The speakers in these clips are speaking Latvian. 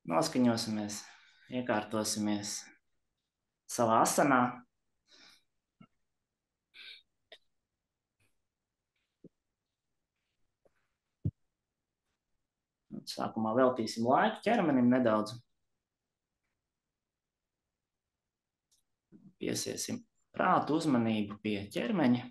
Noskaņosimies, iekārtosimies savā asanā. Sākumā veltīsim laiku ķermenim nedaudz. Piesiesim prātu uzmanību pie ķermeņa.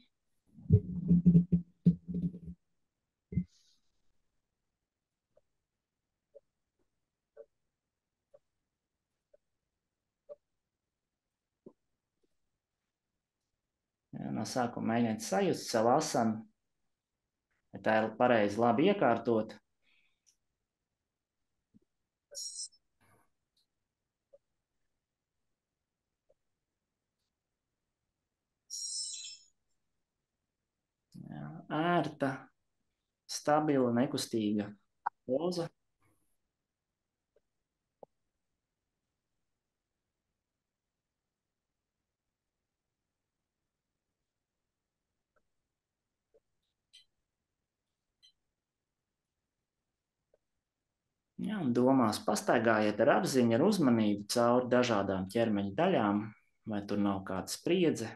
No sākuma mēģiniet sajust savu asanu, ja tā ir pareizi labi iekārtot. Ērta, stabila, nekustīga poza. Ja, un domās pastaigājiet ar apziņu, ar uzmanību cauri dažādām ķermeņa daļām, vai tur nav kāda spriedze,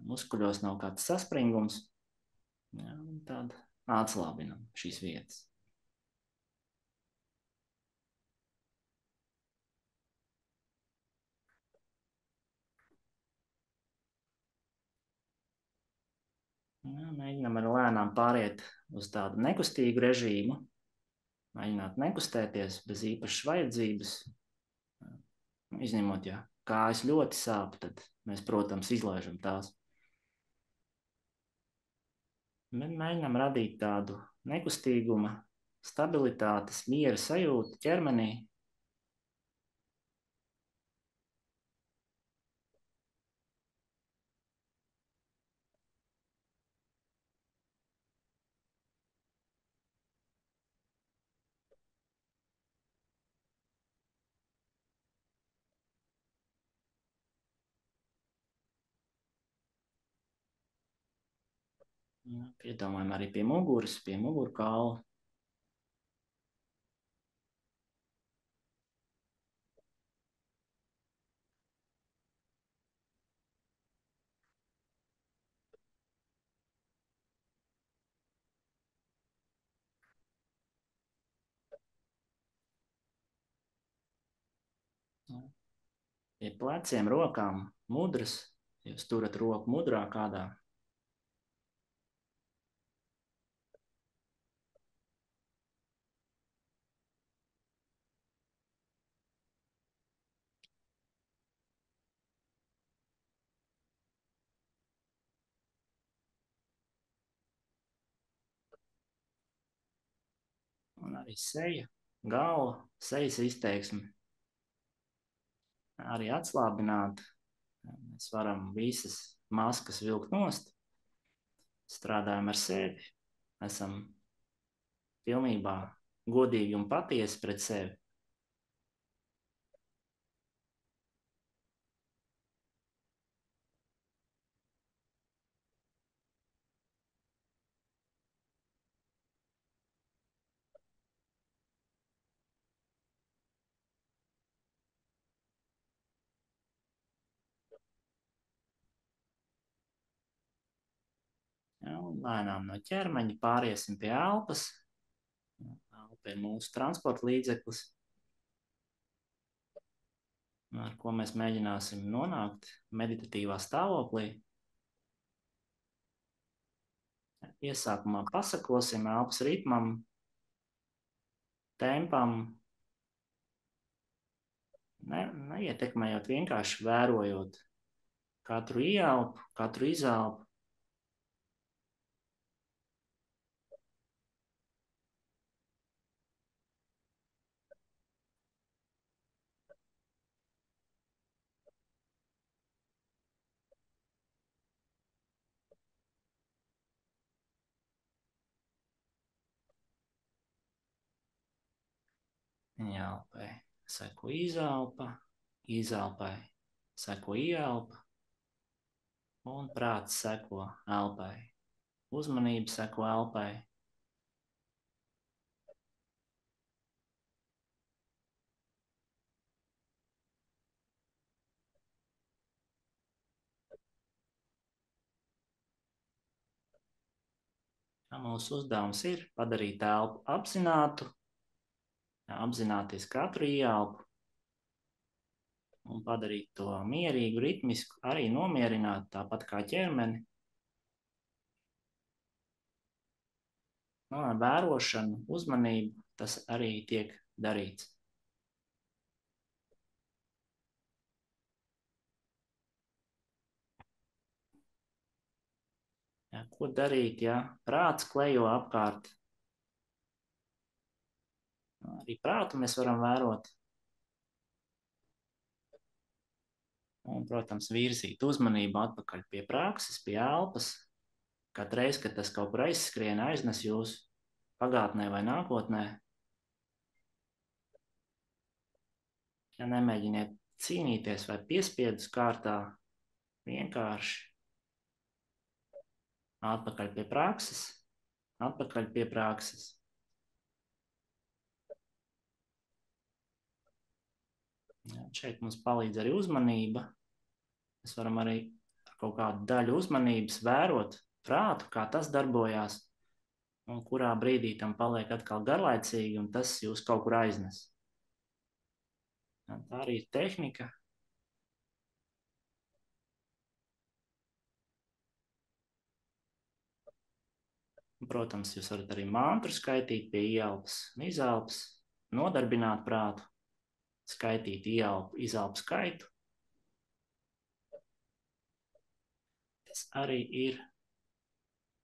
muskuļos nav kāds saspringums. Ja, un tad atslābinam šīs vietas. Ja, mēģinam ar lēnām pāriet uz tādu nekustīgu režīmu. Mēģināt nekustēties bez īpašas vajadzības. Izņemot, ja kājas ļoti sāp, tad mēs, protams, izlaižam tās. Bet mēģinām radīt tādu nekustīguma, stabilitātes, miera sajūtu ķermenī. Ja, piedomājam arī pie muguras, pie mugurkaula. Pie pleciem, rokām, mudras. Jūs turat roku mudrā kādā. Un arī seja, galva, sejas izteiksme. Arī atslābināt. Mēs varam visas maskas vilkt nost. Strādājam ar sevi. Esam pilnībā godīgi un patiesi pret sevi. Ja, un lēnām no ķermeņa pāriesim pie elpas. Elpa ir mūsu transporta līdzeklis, ar ko mēs mēģināsim nonākt meditatīvā stāvoklī. Iesākumā pasakosim elpas ritmam, tempam, neietekmējot, vienkārši vērojot katru ieelpu, katru izelpu. Ielpai seko izelpa, izelpai seko ieelpa, un prāts seko elpai. Uzmanība seko elpai. Mūsu uzdevums ir padarīt elpu apzinātu, apzināties katru ieelpu un padarīt to mierīgu, ritmisku, arī nomierināt, tāpat kā ķermeni. Ar vērošanu, uzmanību tas arī tiek darīts. Ko darīt, ja prāts klejo apkārt? Arī prātu mēs varam vērot. Un, protams, virzīt uzmanību atpakaļ pie prakses, pie elpas. Katru reizi, kad tas kaut kur aizskrien, aiznes jūs pagātnē vai nākotnē. Ja nemēģiniet cīnīties vai piespiedus kārtā, vienkārši atpakaļ pie prakses, atpakaļ pie prakses. Šeit mums palīdz arī uzmanība. Mēs varam arī ar kaut kādu daļu uzmanības vērot prātu, kā tas darbojās, un kurā brīdī tam paliek atkal garlaicīgi, un tas jūs kaut kur aiznes. Tā arī ir tehnika. Protams, jūs varat arī mantru skaitīt pie ieelpas un izelpas, nodarbināt prātu, skaitīt ieelpu, izelpu skaitu. Tas arī ir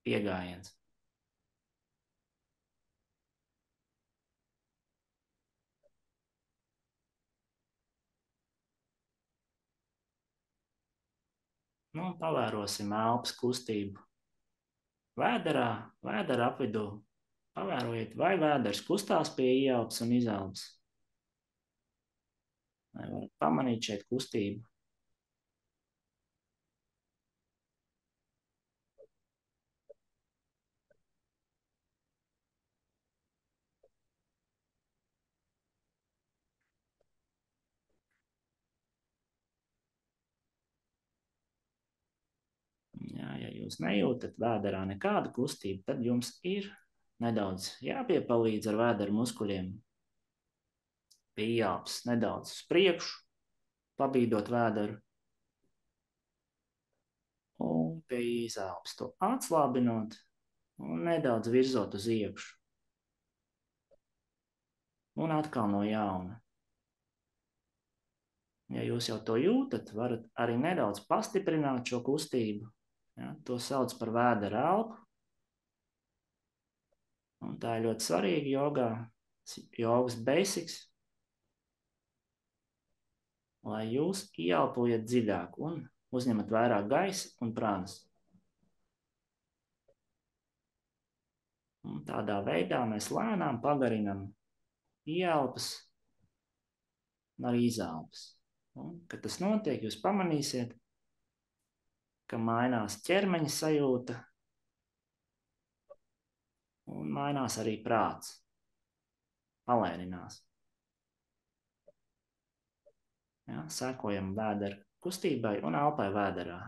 piegājiens. Pavērosim elpas kustību. Vēderā, vēdera apvidū. Pavērojiet, vai vēders kustās pie ieelpas un izelpas. Vai varat pamanīt šeit kustību? Ja jūs nejūtat vēderā nekādu kustību, tad jums ir nedaudz jāpiepalīdz ar vēdera muskuļiem. Pie ieelpas nedaudz uz priekšu, pabīdot vēderu. Un pie izelpas to atslābinot un nedaudz virzot uz iekšu. Un atkal no jauna. Ja jūs jau to jūtat, varat arī nedaudz pastiprināt šo kustību. Ja, to sauc par vēdera elpu. Un tā ir ļoti svarīga jogā, jogas basics, lai jūs ieelpojat dziļāk un uzņemat vairāk gaisa un prānas. Un tādā veidā mēs lēnām pagarinam ieelpas un arī izelpas. Un, kad tas notiek, jūs pamanīsiet, ka mainās ķermeņa sajūta un mainās arī prāts. Palēninās. Ja, sekojam vēdera kustībai un elpai vēderā.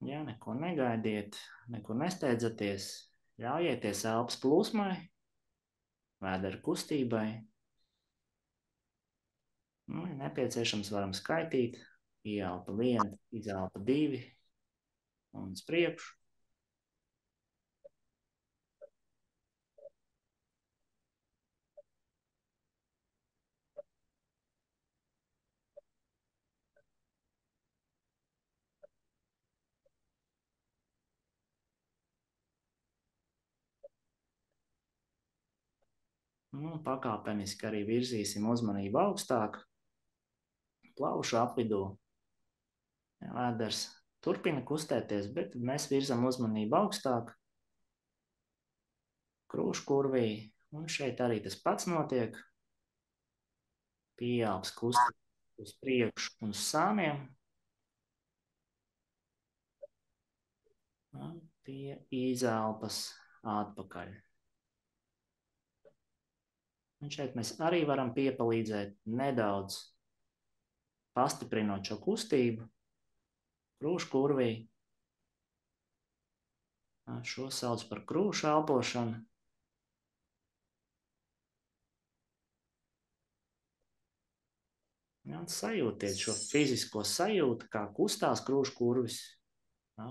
Ja, neko negaidiet, neko nesteidzaties, ļaujieties elpas plūsmai, vēdera kustībai. Ja nepieciešams, varam skaitīt, ieelpa 1, izelpa 2 un uz priekšu. Pakāpeniski arī virzīsim uzmanību augstāk, plaušu apvidū. Vēders turpina kustēties, bet mēs virzam uzmanību augstāk, krūškurvī, un šeit arī tas pats notiek. Pieelpas kustība uz priekšu un uz sāniem. Un pie izelpas atpakaļ. Un šeit mēs arī varam piepalīdzēt nedaudz pastiprinot šo kustību krūškurvī. Šo sauc par krūšu elpošanu. Ja, sajūtiet šo fizisko sajūtu, kā kustās krūškurvis. Ja,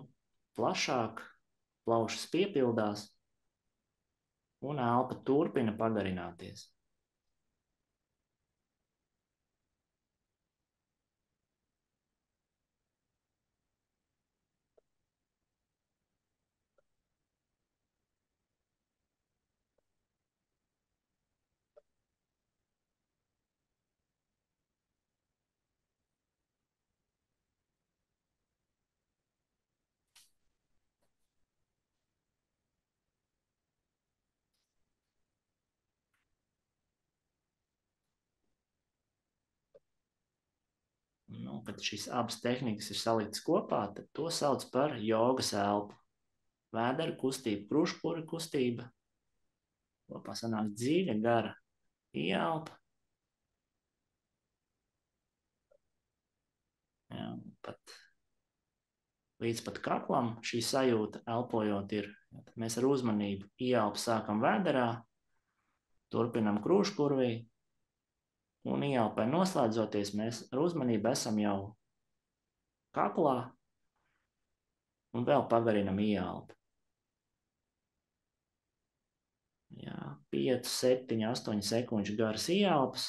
plašāk, plaušas piepildās un elpa turpina pagarināties. Kad šīs abas tehnikas ir saliktas kopā, tad to sauc par jogas elpu. Vēdera kustība, krūškurvi kustība. Kopā sanāk dziļa, gara ieelpa. Jā, līdz pat kaklam šī sajūta elpojot ir. Mēs ar uzmanību ieelpu sākam vēderā, turpinam krūškurvī, un ieelpai noslēdzoties mēs ar uzmanību esam jau kaklā un vēl pagarinam ieelpu. 5, 7, 8 sekundžu garas ieelpas.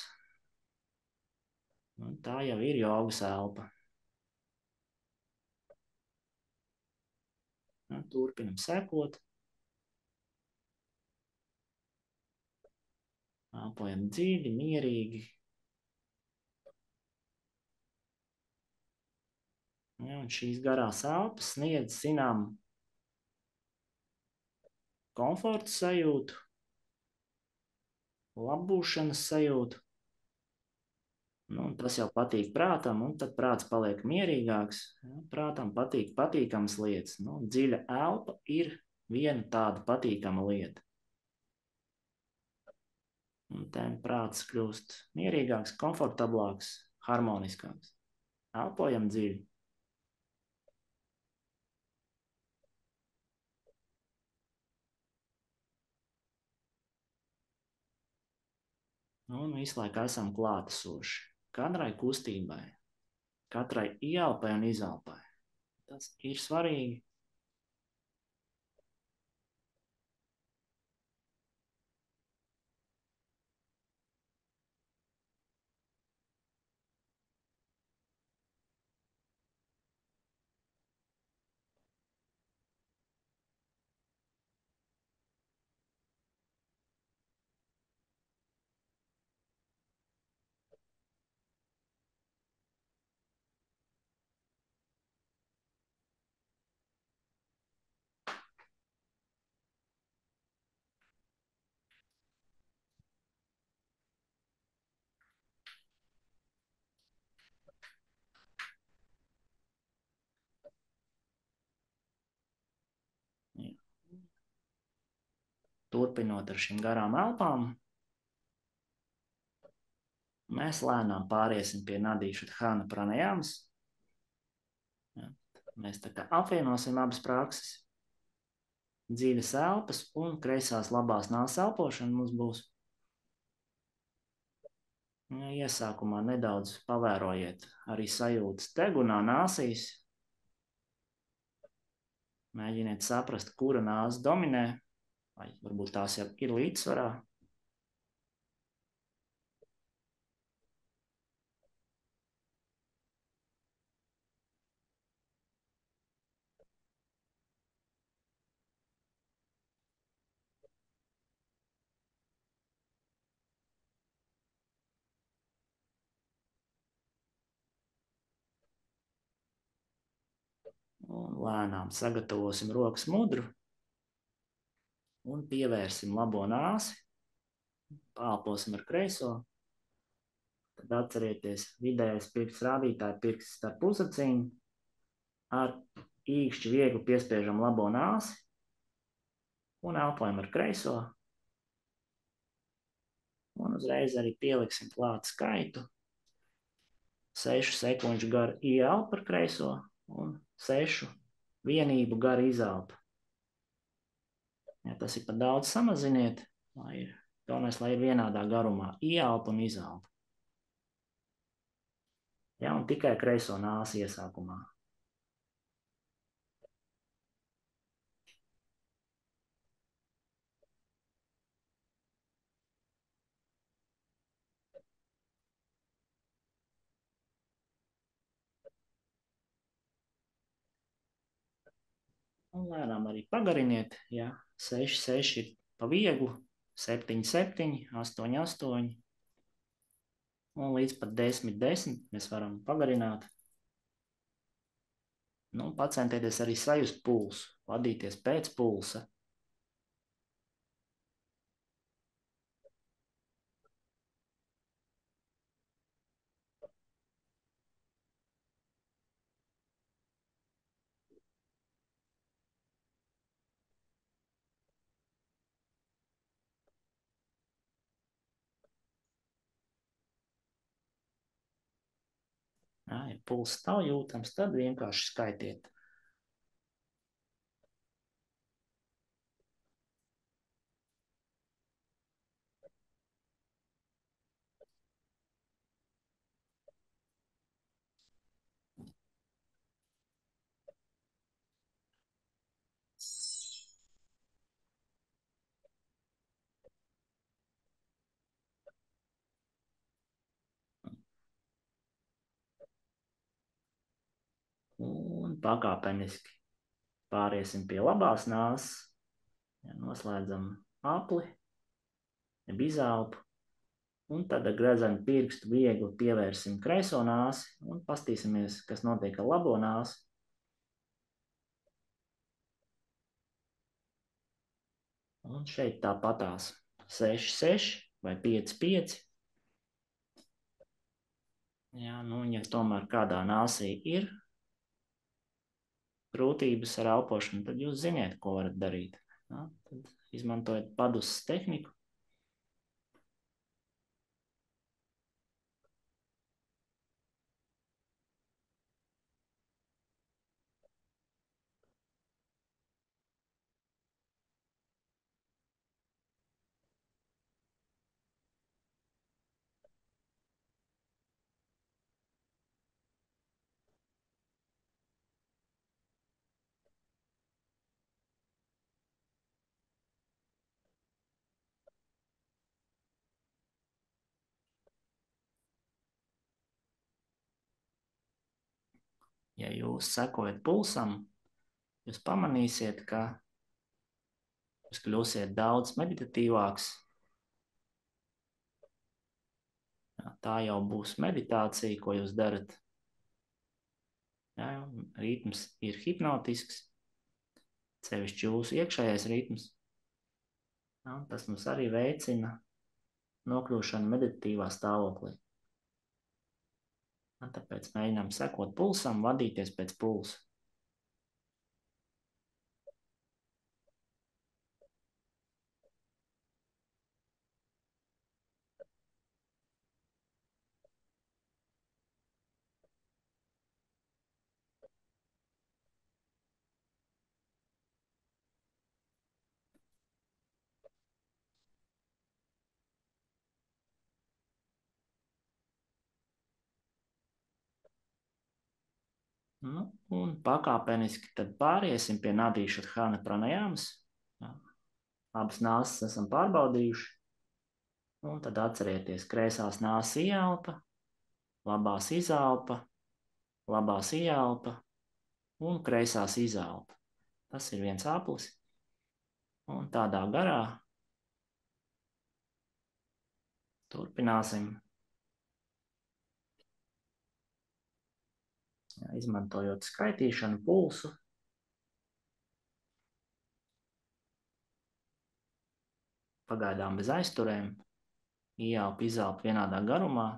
Un tā jau ir jogas elpa. Turpinam sekot. Elpojam dziļi, mierīgi. Un šīs garās elpas sniedz zinām komforta sajūtu, labbūšanas sajūtu. Tas jau patīk prātam, un tad prāts paliek mierīgāks. Prātam patīk patīkamas lietas. Dziļa elpa ir viena tāda patīkama lieta. Un te prāts kļūst mierīgāks, komfortablāks, harmoniskāks. Elpojam dziļi. Un visu laiku esam klātesoši. Katrai kustībai, katrai ieelpai un izelpai. Tas ir svarīgi. Turpinot ar šīm garām elpām, mēs lēnām pāriesim pie Nadīša Dhāna pranajāmas. Mēs tā kā apvienosim abas prakses. Dziļas elpas un kreisās labās nāses elpošana mums būs. Iesākumā nedaudz pavērojiet arī sajūtas degunā nāsīs. Mēģiniet saprast, kura nāze dominē, vai varbūt tās jau ir līdzsvarā. Un lēnām sagatavosim rokas mudru un pievērsim labo nāsi. Pālposim ar kreiso. Tad atcerieties vidējais pirksts rādītāji pirksts starp pusaciņu. Ar īkšķi viegli piespiežam labo nāsi un elpojam ar kreiso. Un uzreiz arī pieliksim klāt skaitu. 6 sekundžu gara ieelpa ar kreiso un 6 vienību gara izelpa. Ja tas ir par daudz, samaziniet, galvenais, lai ir vienādā garumā ieelpa un izelpa. Ja, un tikai kreiso nāsi iesākumā. Un lēnām arī pagariniet, ja 6, 6 ir pa vieglu, 7, 7, 8, 8, un līdz pat 10, 10 mēs varam pagarināt. Nu, pacentieties arī sajust pulsu, vadīties pēc pulsa. Ja pulss nav jūtams, tad vienkārši skaitiet. Un pakāpeniski pāriesim pie labās nāses. Ja, noslēdzam apli, jeb izelpu. Un tad ar gredzenu pirkstu viegli pievērsim kreiso nāsi un pastīsimies, kas notiek ar labo nāsi. Un šeit tāpatās 6, 6 vai 5, 5. Jā, nu, ja tomēr kādā nāsī ir grūtības ar elpošanu, tad jūs ziniet, ko varat darīt. Ja, tad izmantojat padusas tehniku. Ja jūs sekojat pulsam, jūs pamanīsiet, ka jūs kļūsiet daudz meditatīvāks. Tā jau būs meditācija, ko jūs darat. Jā, ritms ir hipnotisks, sevišķi jūsu iekšējais ritms. Jā, tas mums arī veicina nokļūšanu meditatīvā stāvoklī. Jā, tāpēc mēģinām sekot pulsam, vadīties pēc pulsa. Nu, un pakāpeniski tad pāriesim pie Nadī Šadhāna pranajāmas. Abas nāses esam pārbaudījuši. Un tad atcerieties, kreisās nāses ieelpa, labās izelpa, labās ieelpa un kreisās izelpa. Tas ir viens aplis. Un tādā garā turpināsim Jā, izmantojot skaitīšanu, pulsu. Pagaidām bez aizturēm. Ieelpa, izelpa vienādā garumā.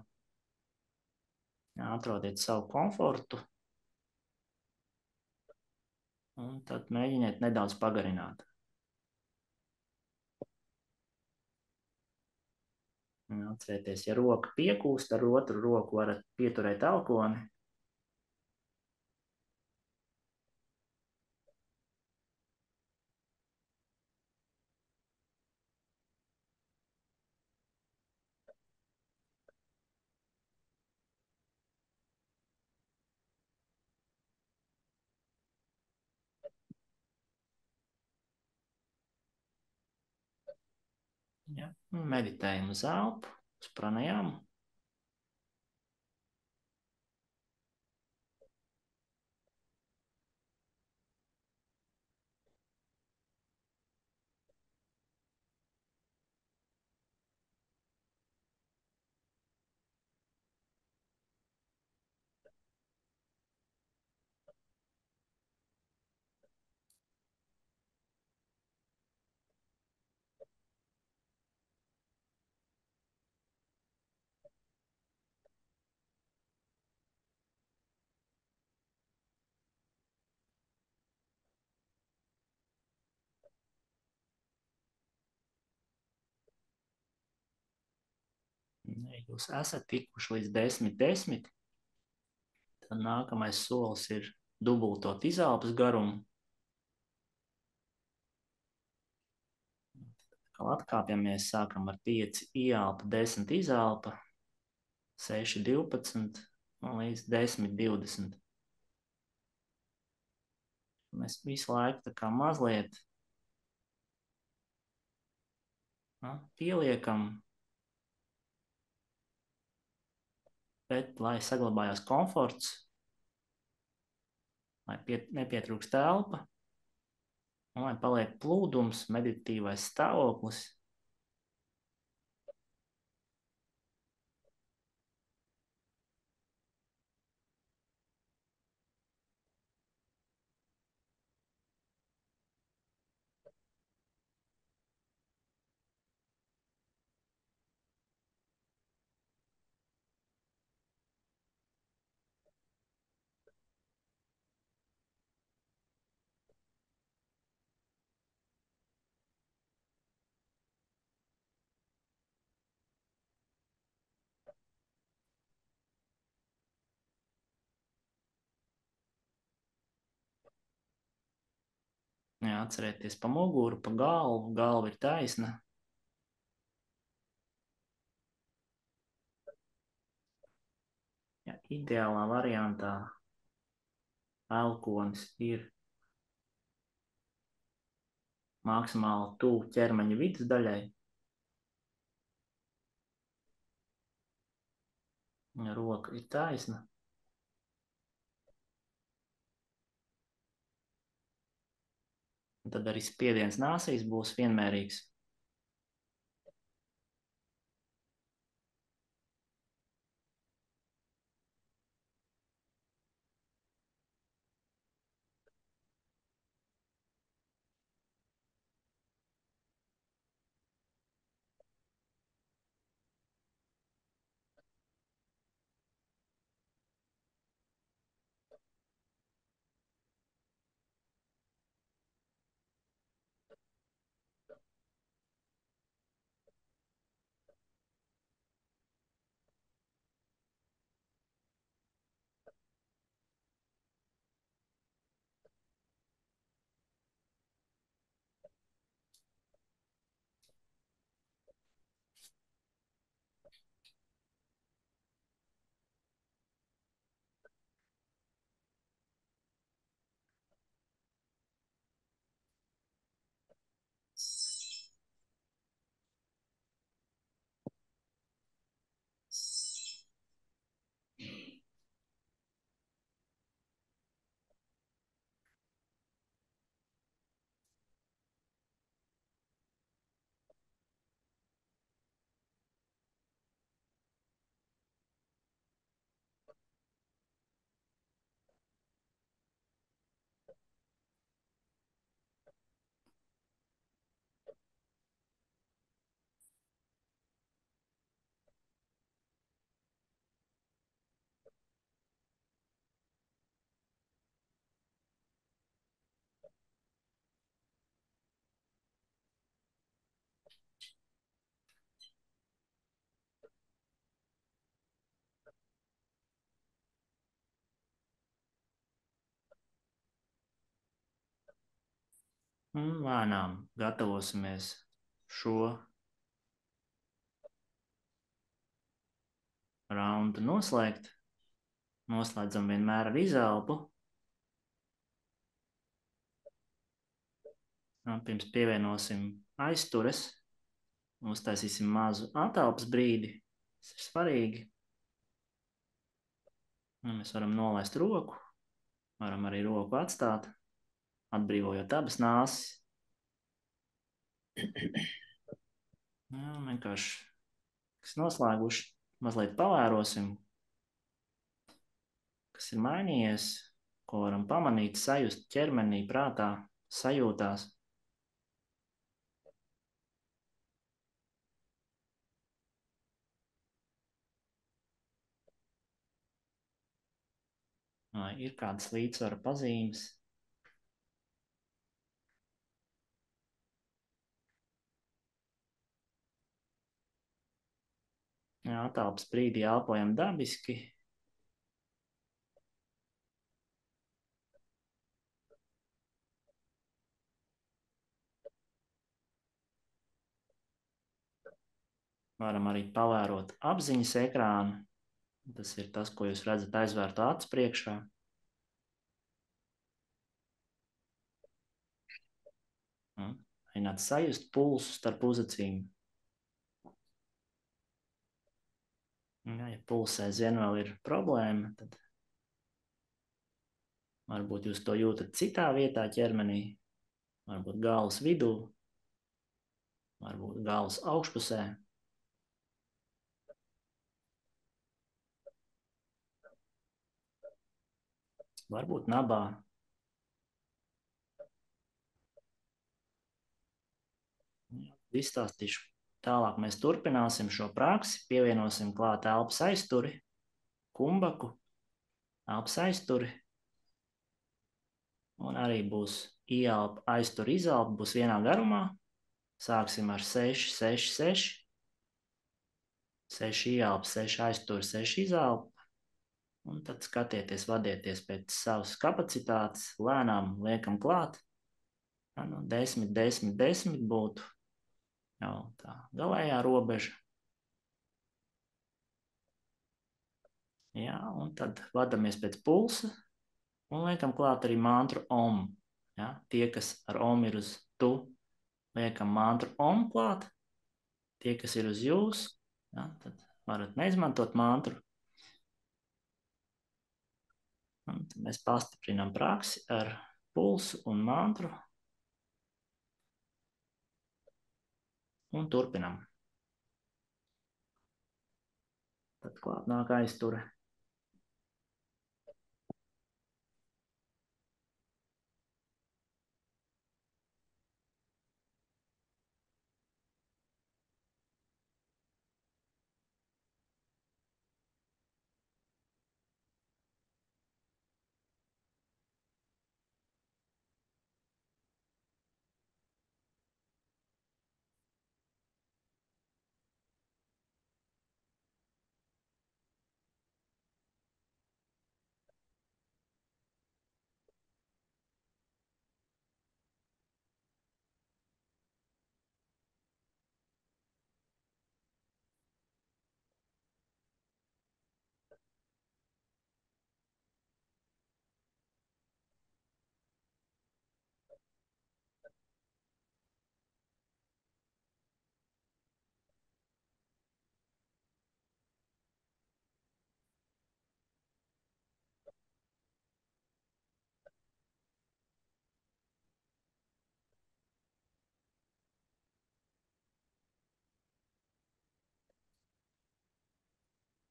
Jā, atrodiet savu komfortu. Un tad mēģiniet nedaudz pagarināt. Atcerieties, ja roka piekūst, ar otru roku varat pieturēt elkoni. Ja? Meditējam uz elpu, uz pranajāmu. Ja jūs esat tikuši līdz 10, tad nākamais solis ir dubultot izelpas garumu. Atkāpjamies, sākam ar 5 ieelpa, 10 izelpa, 6, 12 un līdz 10, 20. Mēs visu laiku tā kā mazliet pieliekam, bet lai saglabājās komforts, lai nepietrūkst telpa, un lai paliek plūdums, meditatīvais stāvoklis. Jā, atcerieties pa muguru, pa galvu, galva ir taisna. Ja, ideālā variantā elkonis ir maksimāli tuvu ķermeņa vidusdaļai. Roka ir taisna. Un tad arī spiediens nāsīs būs vienmērīgs. Un lēnām gatavosimies šo raundu noslēgt. Noslēdzam vienmēr ar izelpu. Un pirms pievienosim aiztures, uztaisīsim mazu atelpas brīdi. Tas ir svarīgi. Un mēs varam nolaist roku, varam arī roku atstāt, atbrīvojot abas nāsis. Jā, vienkārši, kas noslēguši, mazliet pavērosim, kas ir mainījies, ko varam pamanīt, sajust ķermenī, prātā, sajūtās. Vai ir kādas līdzsvara pazīmes. Jā, atelpas brīdī elpojam dabiski. Varam arī pavērot apziņas ekrānu. Tas ir tas, ko jūs redzat aizvērtu acu priekšā. Mēģināt sajust pulsu starp uzacīm. Ja pulsē aizvien vēl ir problēma, tad varbūt jūs to jūtat citā vietā ķermenī, varbūt galvas vidū, varbūt galvas augšpusē. Varbūt nabā. Izstāstīšu. Tālāk mēs turpināsim šo praksi, pievienosim klāt elpas aizturi, kumbaku, elpas aizturi, un arī būs ieelpa, aizturi, izelpa, būs vienā garumā. Sāksim ar 6, 6, 6. 6 ieelpa, 6 aizturi, 6 izelpa. Un tad skatieties, vadieties pēc savas kapacitātes, lēnām liekam klāt. 10, 10, 10 būtu jau tā galējā robeža. Jā, un tad vadamies pēc pulsa un liekam klāt arī mantru om. Ja? Tie, kas ar om ir uz tu, liekam mantru om klāt. Tie, kas ir uz jūs, ja? Tad varat neizmantot mantru. Un tad mēs pastiprinām praksi ar pulsu un mantru. Un turpinam. Tad klāt nāk aizture.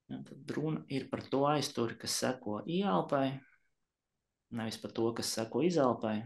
Ja, tad runa ir par to aizturi, kas seko ieelpai, nevis par to, kas seko izelpai.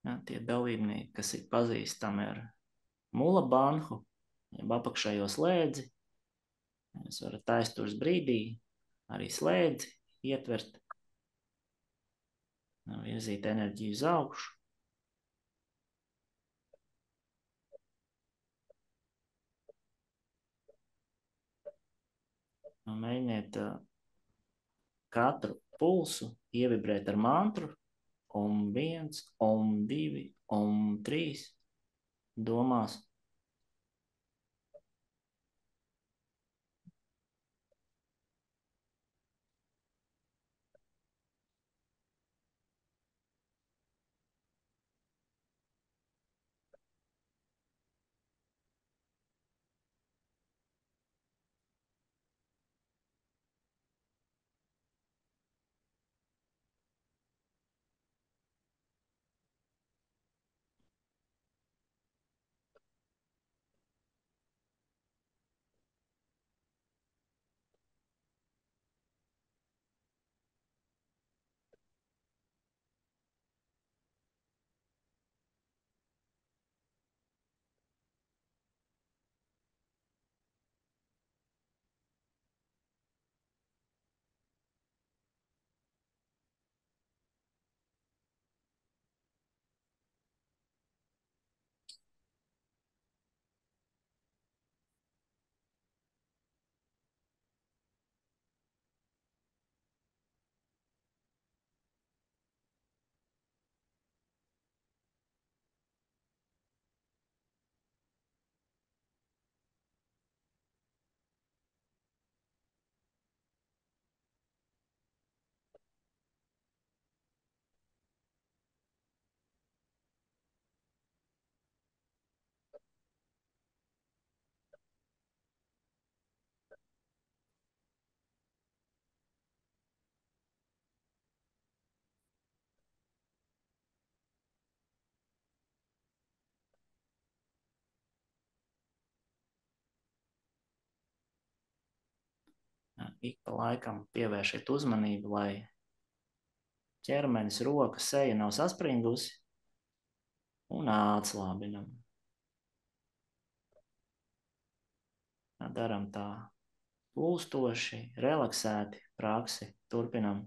Ja, tie dalībnieki, kas ir pazīstami ar mula banhu, jeb apakšējo slēdzi, jūs varat aizturs brīdī arī slēdzi ietvert, virzīt enerģiju uz augšu. Un mēģiniet katru pulsu ievibrēt ar mantru om 1, om 2, om 3 domās. Ik pa laikam pievēršiet uzmanību, lai ķermenis, roka, seja nav saspringusi un atslābinam. Daram tā plūstoši, relaksēti praksi, turpinam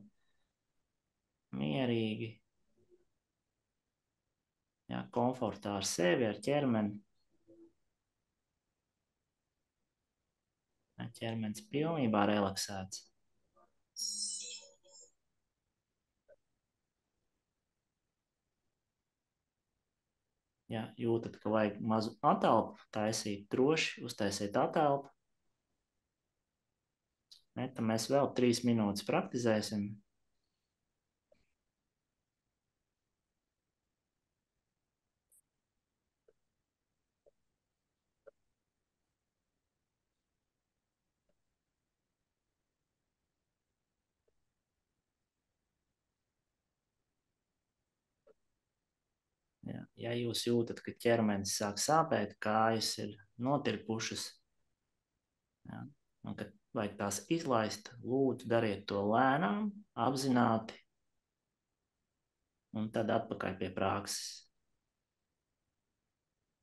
mierīgi, komfortā ar sevi, ar ķermeni. Ķermenis pilnībā relaksēts. Ja jūtat, ka vajag mazu atelpu taisīt, droši uztaisiet atelpu. Tad mēs vēl 3 minūtes praktizēsim. Ja jūs jūtat, ka ķermenis sāk sāpēt, kājas ir notirpušas, un kad vajag tās izlaist, lūdzu dariet to lēnām, apzināti, un tad atpakaļ pie prakses.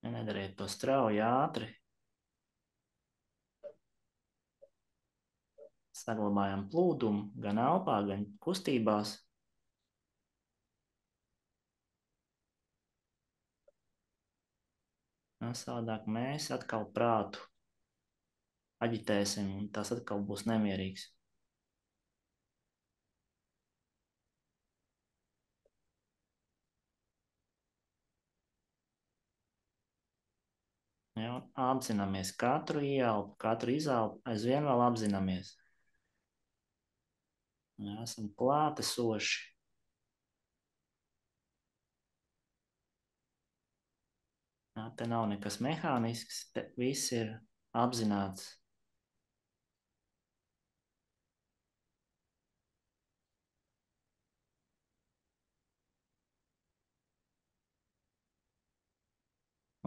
Nedariet to strauji, ātri. Saglabājam plūdumu gan elpā, gan kustībās. Savādāk mēs atkal prātu aģitēsim, un tas atkal būs nemierīgs. Apzināmies katru ieelpu, katru izelpu, aizvien vēl apzināmies. Esam klātesoši. Te nav nekas mehānisks, te viss ir apzināts.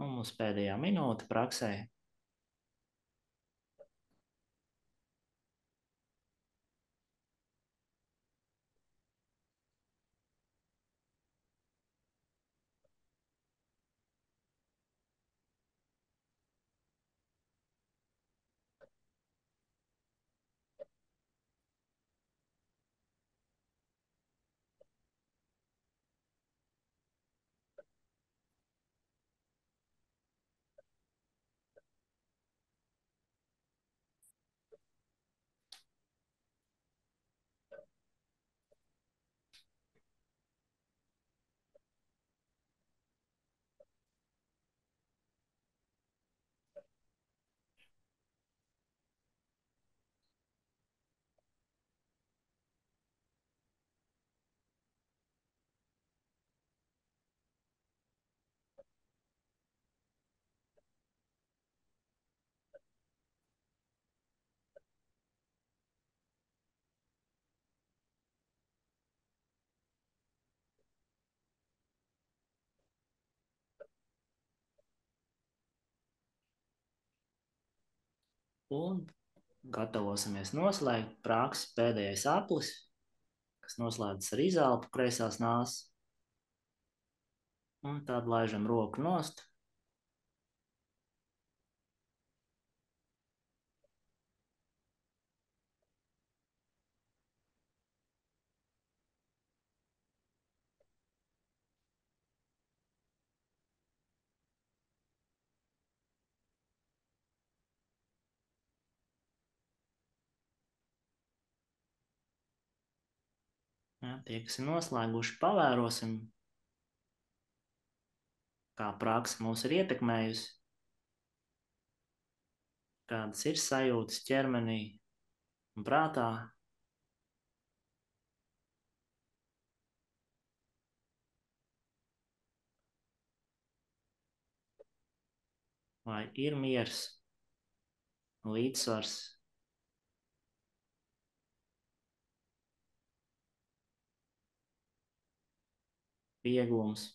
Un mums pēdējā minūte praksē. Un gatavosimies noslēgt praksi pēdējais aplis, kas noslēdzas ar izelpu kreisās nāsas. Un tad laižam roku nost. Ja, tie, kas ir noslēguši, pavērosim, kā praksa mūs ir ietekmējusi, kādas ir sajūtas ķermenī un prātā. Vai ir miers, līdzsvars, vieglums.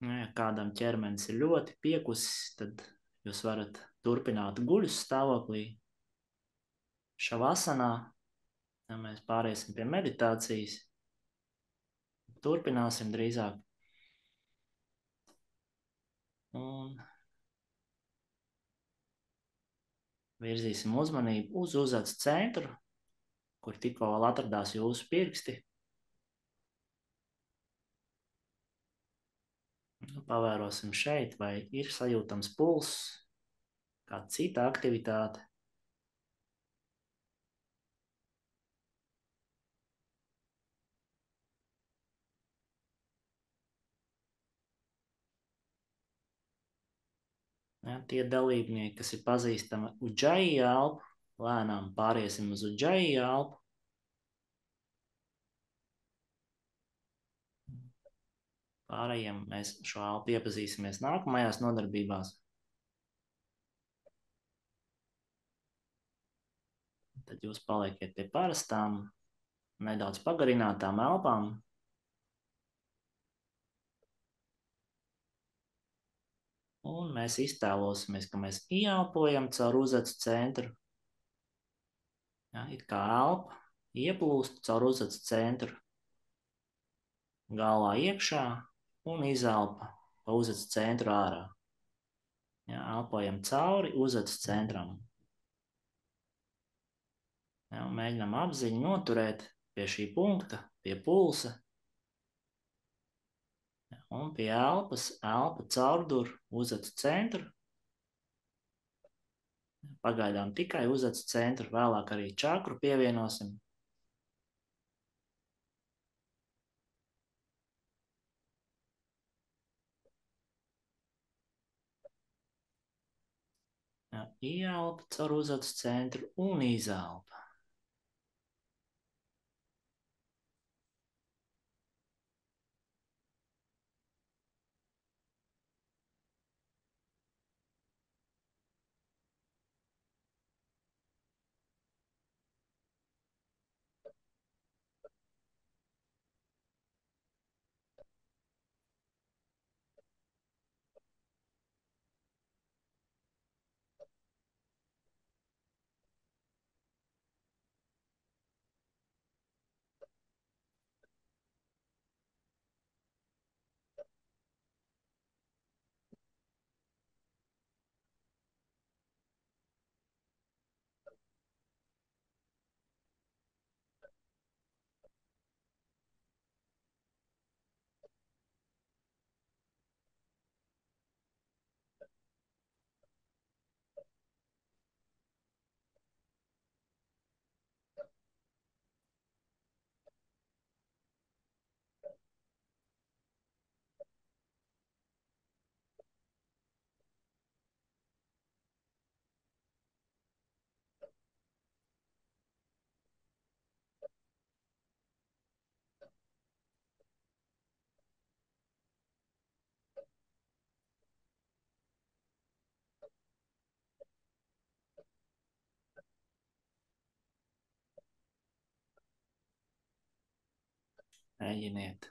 Ja kādam ķermenis ir ļoti piekusis, tad jūs varat turpināt guļus stāvoklī, šavasanā. Ja mēs pāriesim pie meditācijas, turpināsim drīzāk. Un virzīsim uzmanību uz uzacs centru, kur tikko vēl atradās jūsu pirksti. Pavērosim šeit, vai ir sajūtams pulss, kāda cita aktivitāte. Ja, tie dalībnieki, kas ir pazīstami Udžaji elpu, lēnām pāriesim uz Udžaji elpu. Pārējiem mēs šo elpu iepazīsimies nākamajās nodarbībās. Tad jūs paliekiet pie parastām, nedaudz pagarinātām elpām. Un mēs iztēlosimies, ka mēs ieelpojam caur uzacu centru. Ja, it kā elpa ieplūst caur uzacu centru, galvā iekšā un izelpa pa uzacu centru ārā. Ja, elpojam cauri uzacu centram. Ja, mēģinām apziņu noturēt pie šī punkta, pie pulsa. Un pie elpas, elpa caurdur uzacu centru. Pagaidām tikai uzacu centru, vēlāk arī čakru pievienosim. Ja, ieelpa caur uzacu centru un izelpa. Mēģiniet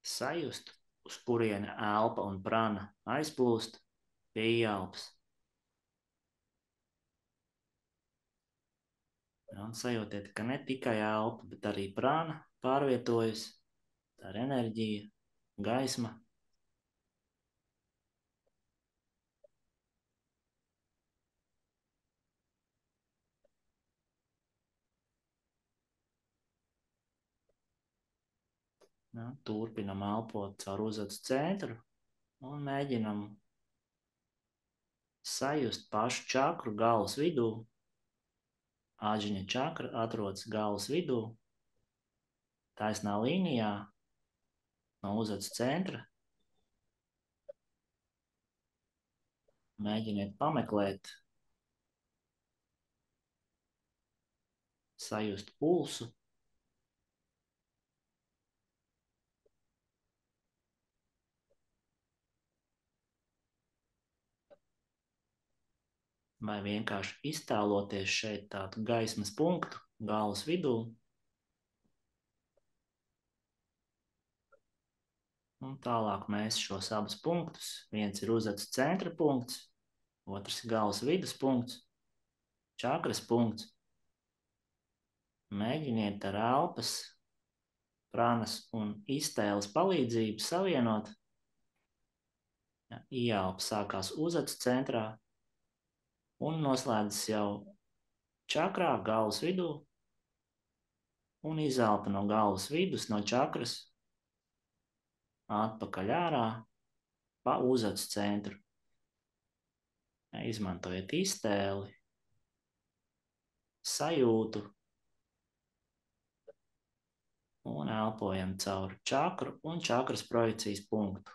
sajust, uz kurieni elpa un prana aizplūst pie ieelpas. Un sajūtiet, ka ne tikai elpa, bet arī prana pārvietojas. Tā ir enerģija, gaisma. Ja, turpinam elpot caur uzads centru un mēģinam sajust pašu čakru galvas vidū. Āģiņa čakra atrodas galvas vidū, taisnā līnijā no uzads centra. Mēģiniet pameklēt, sajust pulsu. Vai vienkārši iztēloties šeit tādu gaismas punktu galvas vidū. Un tālāk mēs šos abus punktus, viens ir uzads centra punkts, otrs ir galvas vidus punkts, čakras punkts. Mēģiniet ar elpas, pranas un iztēles palīdzību savienot. Ja, ieelpa sākās uzads centrā un noslēdzas jau čakrā galvas vidū un izelpa no galvas vidus, no čakras, atpakaļ ārā pa uzads centru. Ja, izmantojiet iztēli, sajūtu un elpojam caur čakru un čakras projekcijas punktu.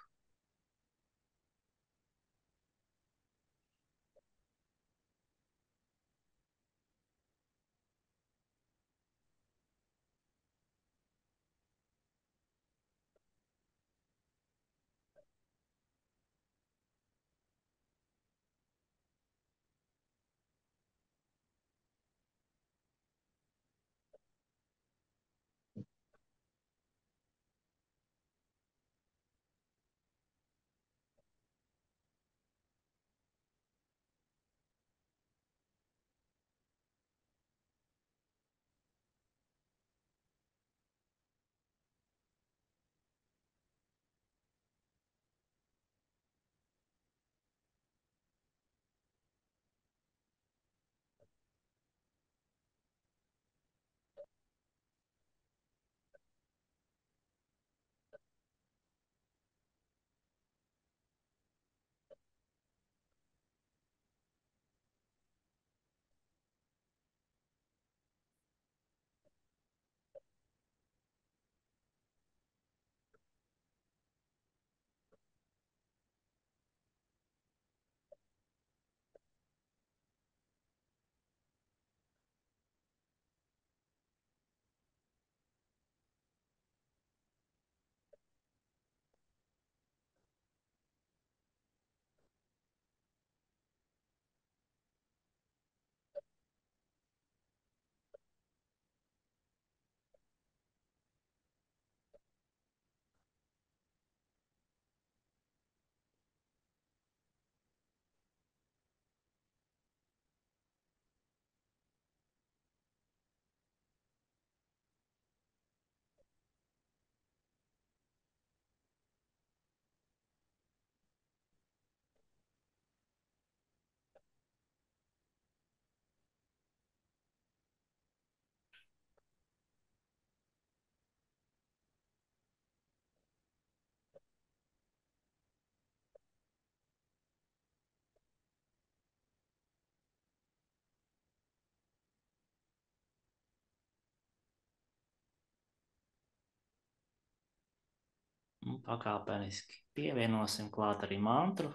Un pakāpeniski pievienosim klāt arī mantru.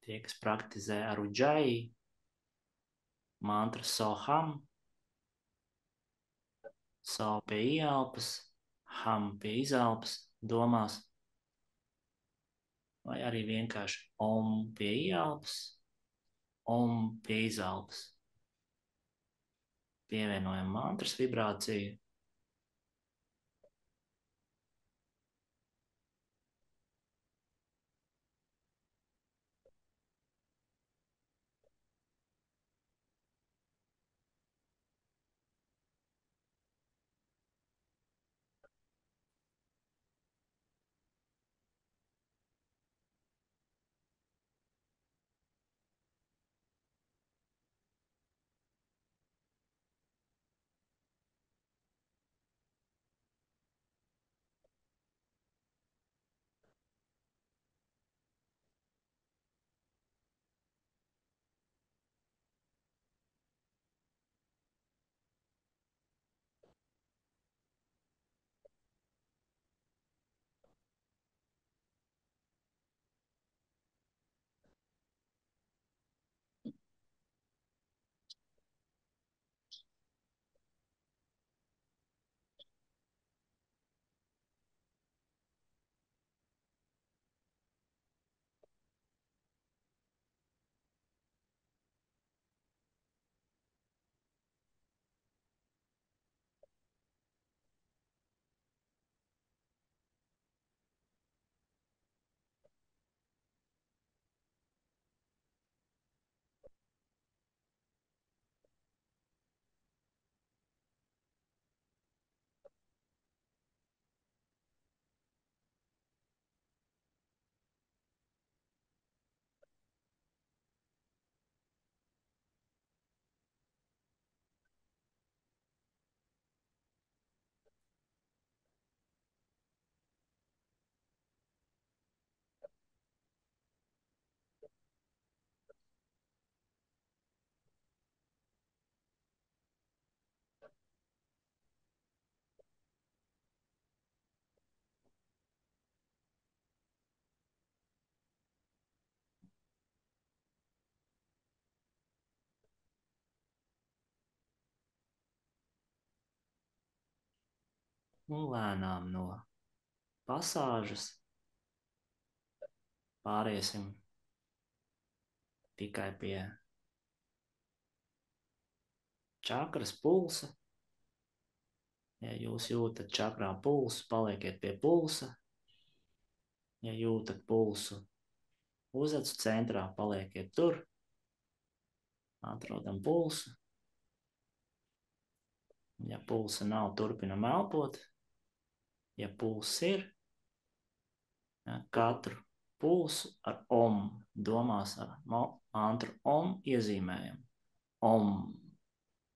Tie, kas praktizē ar Ujjayi, mantra Soham, So pie ieelpas, Ham pie izelpas domās, vai arī vienkārši Om pie ieelpas, Om pie izelpas. Pievienojam mantras vibrāciju. Un lēnām no pasāžas pāriesim tikai pie čakras pulsa. Ja jūs jūtat čakrā pulsu, palieciet pie pulsa. Ja jūtat pulsu uzacu centrā, palieciet tur. Atrodam pulsu. Ja pulsa nav, turpinam elpot. Ja pulss ir, katru pulsu ar om, domās ar mantru om iezīmējam. Om,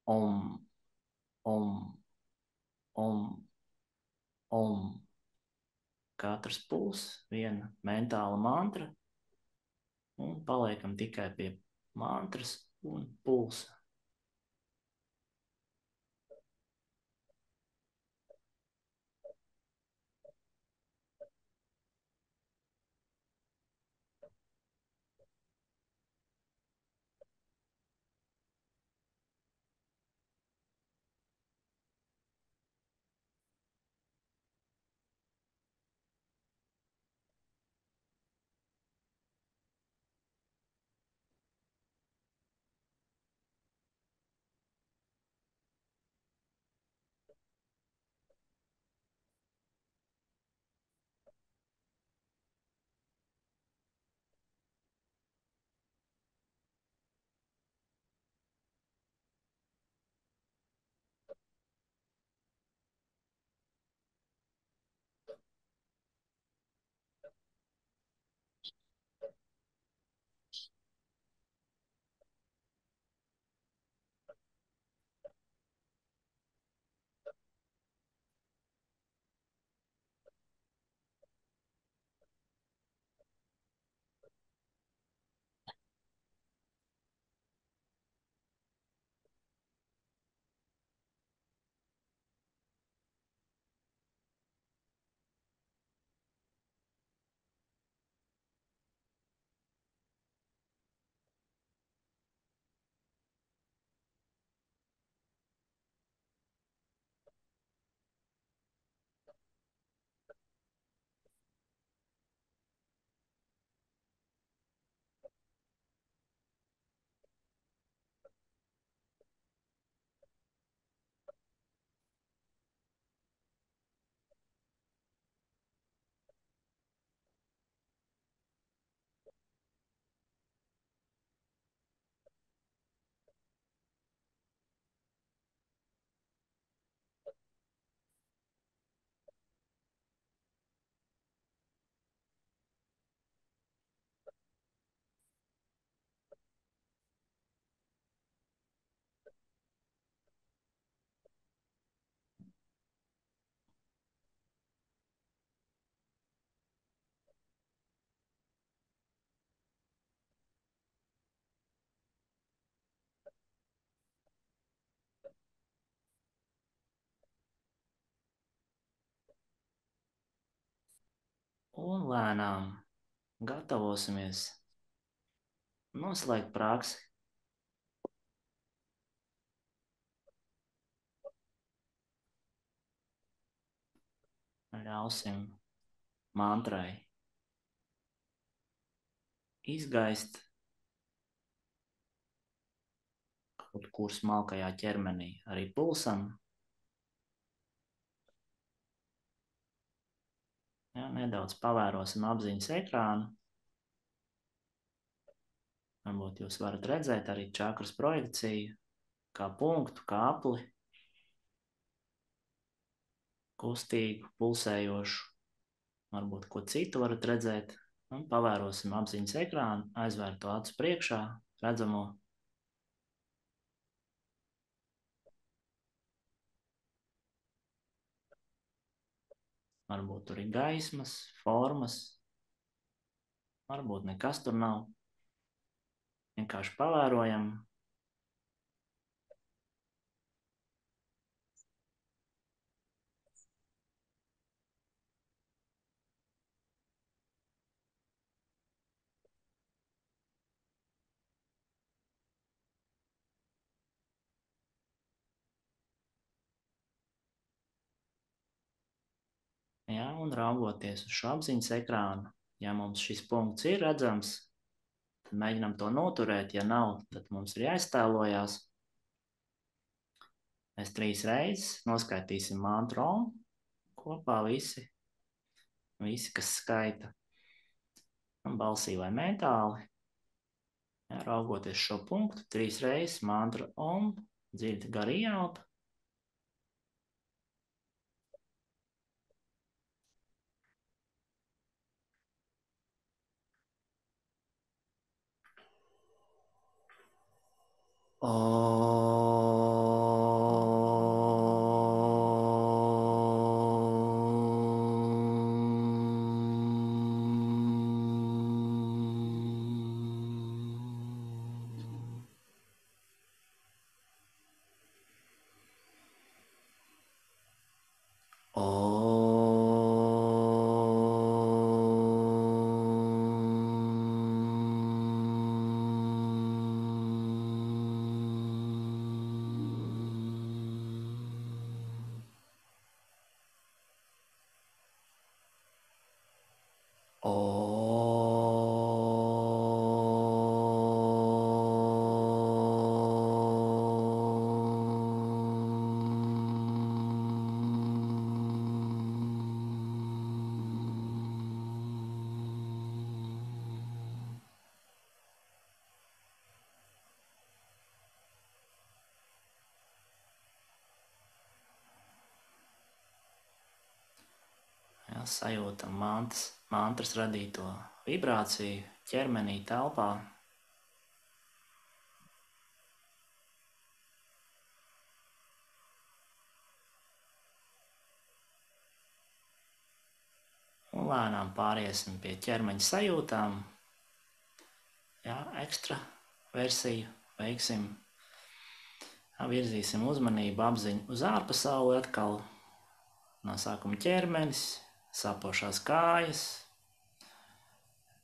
om, om, om, om. Katrs pulss, viena mentāla mantra, un paliekam tikai pie mantras un pulsa. Un lēnām gatavosimies noslēgt praksi. Ļausim mantrai izgaist kaut kur smalkajā ķermenī, arī pulsam. Ja, nedaudz pavērosim apziņas ekrānu. Varbūt jūs varat redzēt arī čakras projekciju, kā punktu, kā apli, kustīgu, pulsējošu. Varbūt ko citu varat redzēt. Un pavērosim apziņas ekrānu, aizvērto acu priekšā, redzamo. Varbūt tur ir gaismas, formas. Varbūt nekas tur nav. Vienkārši pavērojam. Jā, un raugoties uz šo apziņas ekrānu, ja mums šis punkts ir redzams, tad mēģinām to noturēt. Ja nav, tad mums ir jāiztēlojās. Mēs 3 reizes noskaitīsim mantru OM kopā visi, kas skaita. Un balsī vai mentāli. Jā, raugoties šo punktu, 3 reizes mantra OM, dziļi gari ieelpa. Jā, sajūtam mantras radīto vibrāciju ķermenī, telpā. Un lēnām pāriesim pie ķermeņa sajūtām. Jā, ekstra versiju veiksim. Jā, virzīsim uzmanību, apziņu uz ārpasauli atkal. No sākuma ķermenis, sāpošās kājas,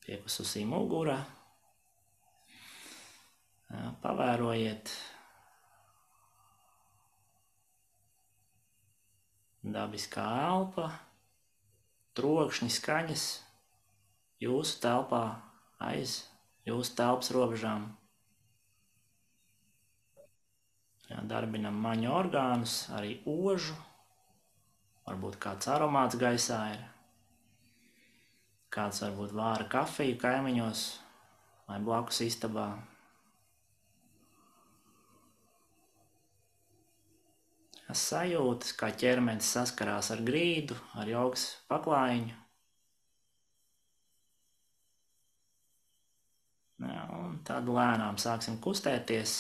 piekususī mugura. Jā, pavērojiet dabiskā elpa, trokšņi, skaņas jūsu telpā, aiz jūsu telpas robežām. Jā, darbinam maņu orgānus, arī ožu. Varbūt kāds aromāts gaisā ir. Kāds varbūt vāra kafiju kaimiņos vai blakus istabā. Sajūtas, kā ķermenis saskarās ar grīdu, ar jogas paklājiņu. Jā, un tad lēnām sāksim kustēties.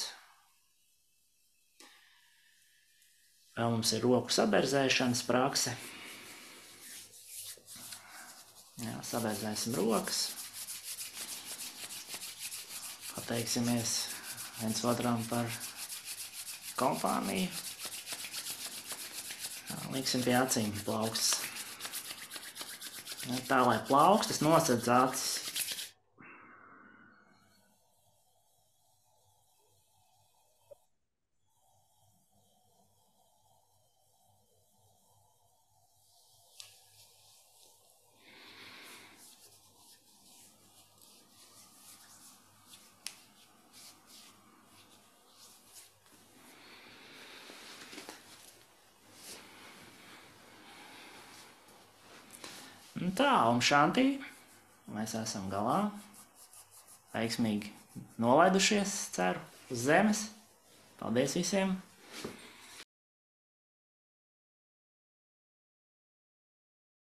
Vēl mums ir roku saberzēšanas prakse. Jā, saberzēsim rokas. Pateiksimies viens otram par kompāniju. Liksim pie acīm plaukstas. Tā, lai plaukstas nosedz acis. Tā, Om-Šantī, mēs esam galā, veiksmīgi nolaidušies, ceru, uz zemes. Paldies visiem!